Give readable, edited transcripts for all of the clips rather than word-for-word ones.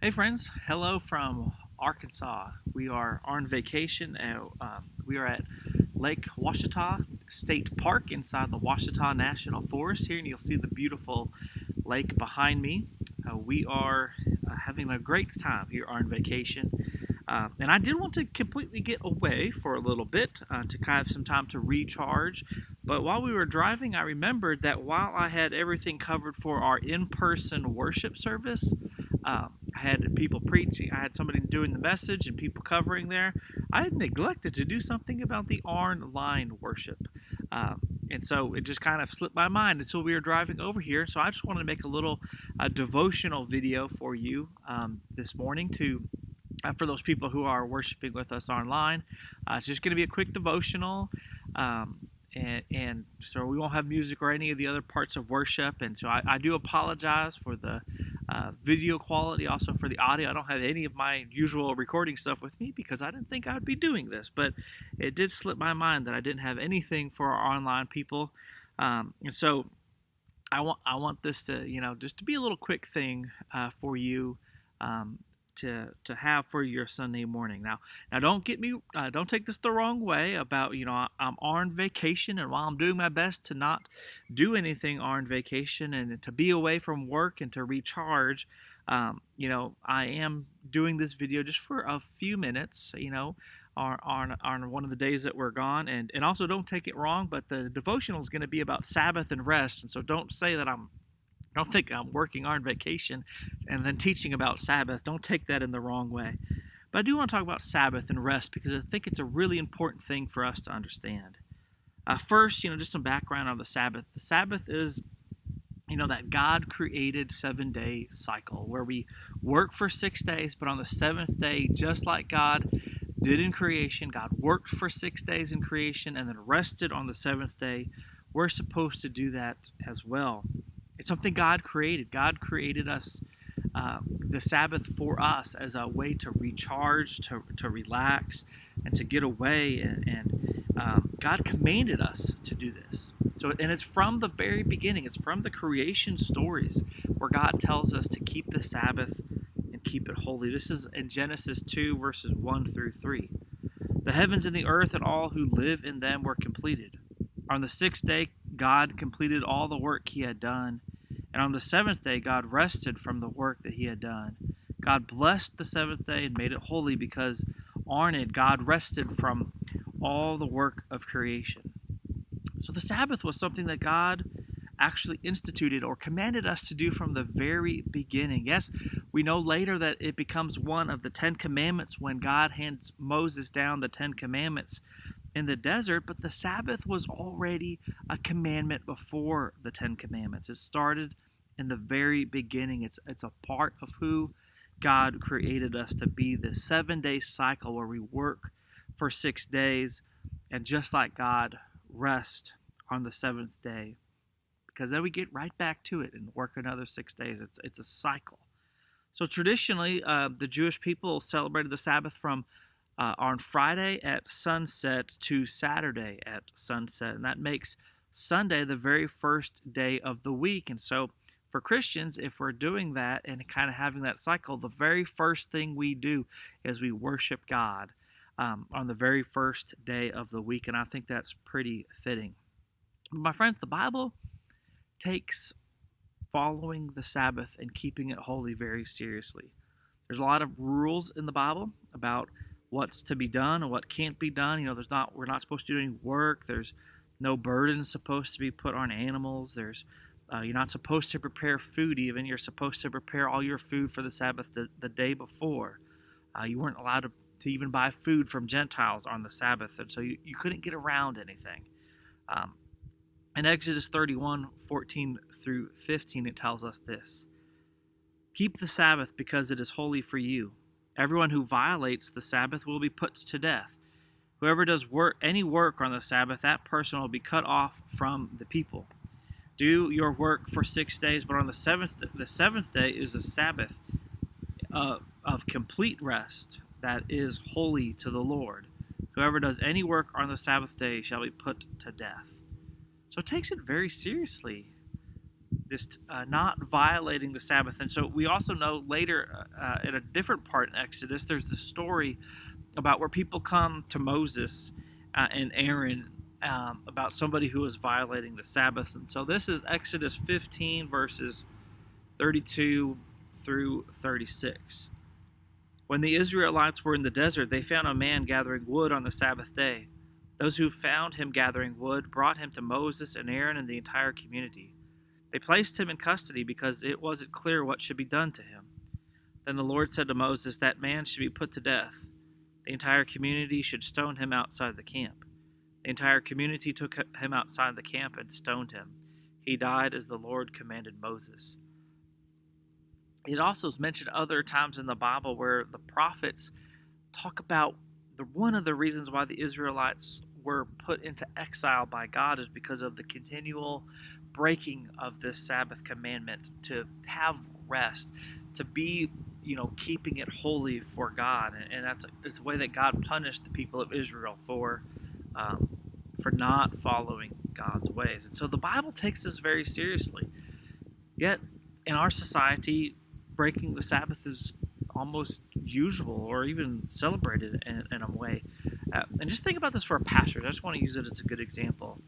Hey friends, hello from Arkansas. We are on vacation and we are at Lake Ouachita State Park inside the Ouachita National Forest here, and you'll see the beautiful lake behind me. We are having a great time here on vacation. And I did want to completely get away for a little bit to kind of some time to recharge. But while we were driving, I remembered that while I had everything covered for our in person worship service, I had people preaching, I had somebody doing the message and people covering there. I had neglected to do something about the online worship. And so it just kind of slipped my mind until we were driving over here. So I just wanted to make a little devotional video for you this morning to for those people who are worshiping with us online. It's just going to be a quick devotional. And so we won't have music or any of the other parts of worship. And so I do apologize for the video quality, also for the audio. I don't have any of my usual recording stuff with me because I didn't think I would be doing this. But it did slip my mind that I didn't have anything for our online people. And so I want this to just to be a little quick thing for you um, to have for your Sunday morning. Now don't take this the wrong way about I'm on vacation, and while I'm doing my best to not do anything on vacation and to be away from work and to recharge, I am doing this video just for a few minutes. On one of the days that we're gone, and also don't take it wrong, but the devotional is going to be about Sabbath and rest, and so don't think I'm working on vacation and then teaching about Sabbath. Don't take that in the wrong way. But I do want to talk about Sabbath and rest because I think it's a really important thing for us to understand. First, just some background on the Sabbath. The Sabbath is, that God created 7-day cycle where we work for 6 days, but on the seventh day, just like God did in creation, God worked for 6 days in creation and then rested on the seventh day. We're supposed to do that as well. It's something God created. God created us, the Sabbath for us as a way to recharge, to relax, and to get away. And God commanded us to do this. And it's from the very beginning. It's from the creation stories where God tells us to keep the Sabbath and keep it holy. This is in Genesis 2, verses 1 through 3. The heavens and the earth and all who live in them were completed. On the sixth day, God completed all the work he had done. And on the seventh day, God rested from the work that he had done. God blessed the seventh day and made it holy because on it, God rested from all the work of creation. So the Sabbath was something that God actually instituted or commanded us to do from the very beginning. Yes, we know later that it becomes one of the 10 commandments when God hands Moses down the 10 commandments in the desert, but the Sabbath was already a commandment before the 10 commandments. It started in the very beginning. It's a part of who God created us to be, the 7-day cycle where we work for 6 days and just like God, rest on the seventh day, because then we get right back to it and work another 6 days. It's a cycle. So traditionally, the Jewish people celebrated the Sabbath from on Friday at sunset to Saturday at sunset. And that makes Sunday the very first day of the week. And so for Christians, if we're doing that and kind of having that cycle, the very first thing we do is we worship God on the very first day of the week. And I think that's pretty fitting. My friends, the Bible takes following the Sabbath and keeping it holy very seriously. There's a lot of rules in the Bible about what's to be done and what can't be done. We're not supposed to do any work. There's no burdens supposed to be put on animals. You're not supposed to prepare food even. You're supposed to prepare all your food for the Sabbath the day before. You weren't allowed to even buy food from Gentiles on the Sabbath, and so you couldn't get around anything. In Exodus 31:14 through 15, it tells us this: "Keep the Sabbath because it is holy for you. Everyone who violates the Sabbath will be put to death. Whoever does any work on the Sabbath, that person will be cut off from the people. Do your work for 6 days, but on the seventh day is the Sabbath of complete rest that is holy to the Lord. Whoever does any work on the Sabbath day shall be put to death." So it takes it very seriously. this not violating the Sabbath. And so we also know later in a different part in Exodus, there's this story about where people come to Moses and Aaron about somebody who is violating the Sabbath. And so this is Exodus 15, verses 32 through 36. When the Israelites were in the desert, they found a man gathering wood on the Sabbath day. Those who found him gathering wood brought him to Moses and Aaron and the entire community. They placed him in custody because it wasn't clear what should be done to him. Then the Lord said to Moses, "That man should be put to death. The entire community should stone him outside the camp." The entire community took him outside the camp and stoned him. He died as the Lord commanded Moses. It also is mentioned other times in the Bible where the prophets talk about one of the reasons why the Israelites were put into exile by God is because of the continual breaking of this Sabbath commandment to have rest, to be, keeping it holy for God, and it's the way that God punished the people of Israel for not following God's ways. And so the Bible takes this very seriously. Yet in our society, breaking the Sabbath is almost usual or even celebrated in a way. And just think about this for a pastor. I just want to use it as a good example.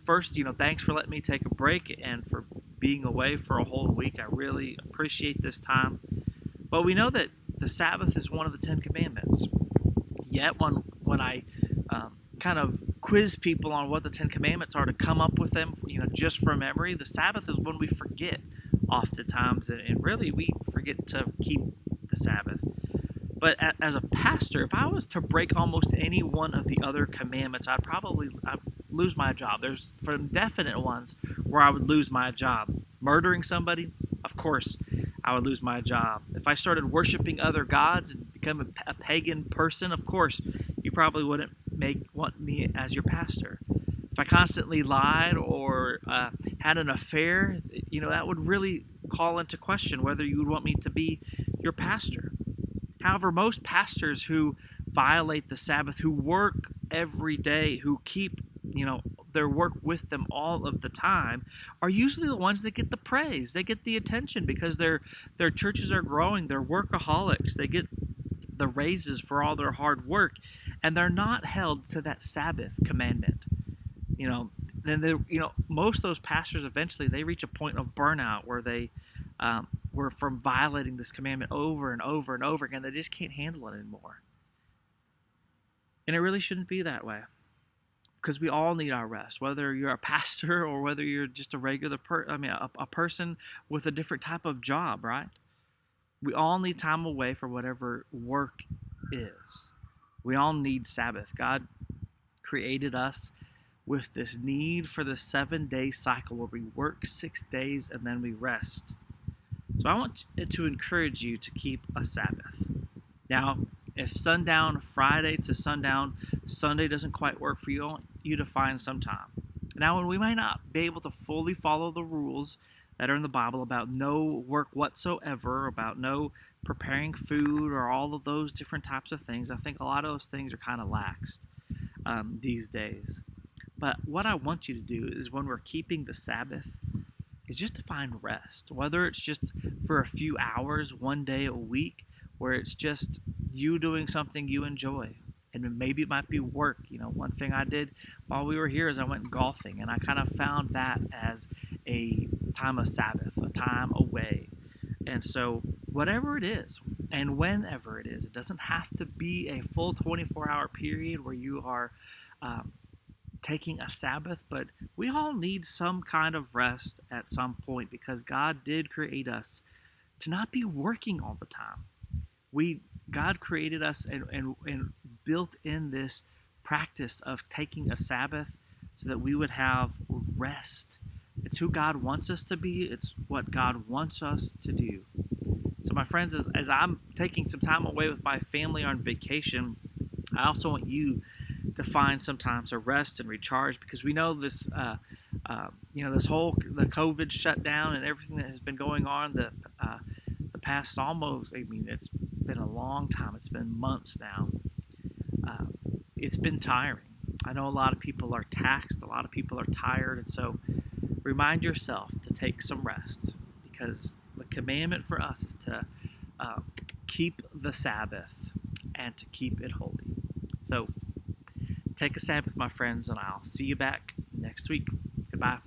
First, thanks for letting me take a break and for being away for a whole week. I really appreciate this time. But we know that the Sabbath is one of the 10 Commandments. Yet when I kind of quiz people on what the 10 Commandments are to come up with them, just from memory, the Sabbath is one we forget oftentimes, and really we forget to keep the Sabbath. But as a pastor, if I was to break almost any one of the other commandments, I'd lose my job. There's some definite ones where I would lose my job. Murdering somebody, of course, I would lose my job. If I started worshiping other gods and become a pagan person, of course, you probably wouldn't want me as your pastor. If I constantly lied or had an affair, that would really call into question whether you would want me to be your pastor. However, most pastors who violate the Sabbath, who work every day, who keep, their work with them all of the time, are usually the ones that get the praise. They get the attention because their churches are growing. They're workaholics. They get the raises for all their hard work, and they're not held to that Sabbath commandment. Most of those pastors eventually they reach a point of burnout where they were from violating this commandment over and over and over again. They just can't handle it anymore. And it really shouldn't be that way, because we all need our rest, whether you're a pastor or whether you're just a regular a person with a different type of job, right? We all need time away from whatever work is. We all need Sabbath. God created us with this need for the 7-day cycle where we work 6 days and then we rest. So I want to encourage you to keep a Sabbath. Now, if sundown Friday to sundown Sunday doesn't quite work for you, I want you to find some time. Now, when we might not be able to fully follow the rules that are in the Bible about no work whatsoever, about no preparing food or all of those different types of things, I think a lot of those things are kind of laxed these days. But what I want you to do is when we're keeping the Sabbath is just to find rest, whether it's just for a few hours, one day a week, where it's just you doing something you enjoy. And maybe it might be work. One thing I did while we were here is I went golfing, and I kind of found that as a time of Sabbath, a time away. And so whatever it is, and whenever it is, it doesn't have to be a full 24-hour period where you are taking a Sabbath, but we all need some kind of rest at some point because God did create us to not be working all the time. God created us and built in this practice of taking a Sabbath so that we would have rest. It's who God wants us to be. It's what God wants us to do. So my friends, as I'm taking some time away with my family on vacation, I also want you to find some time to rest and recharge, because we know this, this whole the COVID shutdown and everything that has been going on the past it's been a long time. It's been months now. It's been tiring. I know a lot of people are taxed. A lot of people are tired, and so remind yourself to take some rest, because the commandment for us is to keep the Sabbath and to keep it holy. So take a Sabbath, my friends, and I'll see you back next week. Goodbye.